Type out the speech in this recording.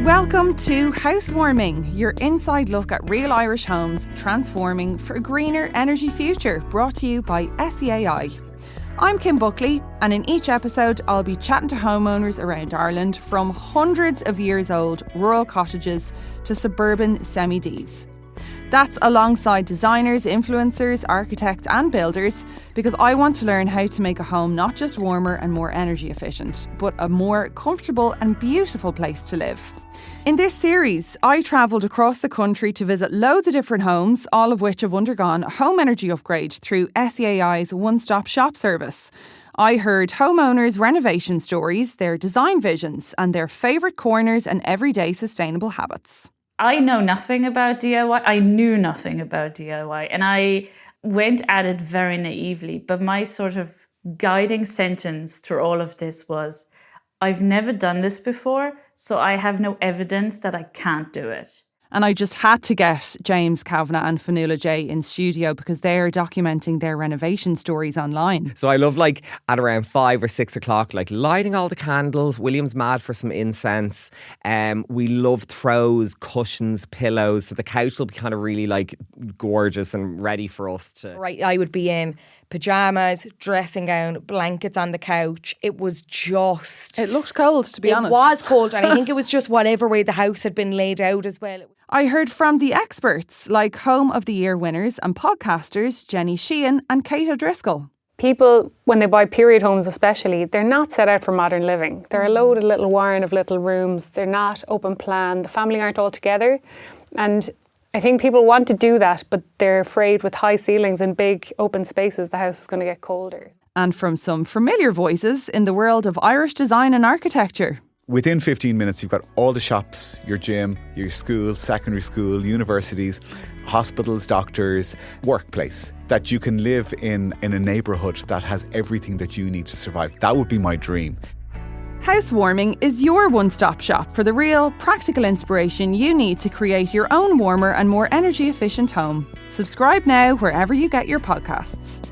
Welcome to Housewarming, your inside look at real Irish homes transforming for a greener energy future, brought to you by SEAI. I'm Kim Buckley, and in each episode I'll be chatting to homeowners around Ireland, from hundreds of years old rural cottages to suburban semi-Ds. That's alongside designers, influencers, architects and builders, because I want to learn how to make a home not just warmer and more energy efficient, but a more comfortable and beautiful place to live. In this series, I travelled across the country to visit loads of different homes, all of which have undergone a home energy upgrade through SEAI's one-stop shop service. I heard homeowners' renovation stories, their design visions and their favourite corners and everyday sustainable habits. I know nothing about DIY. I knew nothing about DIY, and I went at it very naively. But my sort of guiding sentence through all of this was, I've never done this before, so I have no evidence that I can't do it. And I just had to get James Kavanagh and Fionnuala Jay in studio because they're documenting their renovation stories online. So I love, like, at around 5 or 6 o'clock, like, lighting all the candles. William's mad for some incense. We love throws, cushions, pillows. So the couch will be kind of really, like, gorgeous and ready for us to... Right, I would be in pyjamas, dressing gown, blankets on the couch. It was just... It looked cold, to be honest. It was cold, and I think it was just whatever way the house had been laid out as well. I heard from the experts, like Home of the Year winners and podcasters Jenny Sheehan and Kate O'Driscoll. People, when they buy period homes especially, they're not set out for modern living. They're a loaded little warren of little rooms. They're not open plan. The family aren't all together. And I think people want to do that, but they're afraid with high ceilings and big open spaces, the house is going to get colder. And from some familiar voices in the world of Irish design and architecture. Within 15 minutes, you've got all the shops, your gym, your school, secondary school, universities, hospitals, doctors, workplace, that you can live in a neighbourhood that has everything that you need to survive. That would be my dream. Housewarming is your one-stop shop for the real, practical inspiration you need to create your own warmer and more energy-efficient home. Subscribe now wherever you get your podcasts.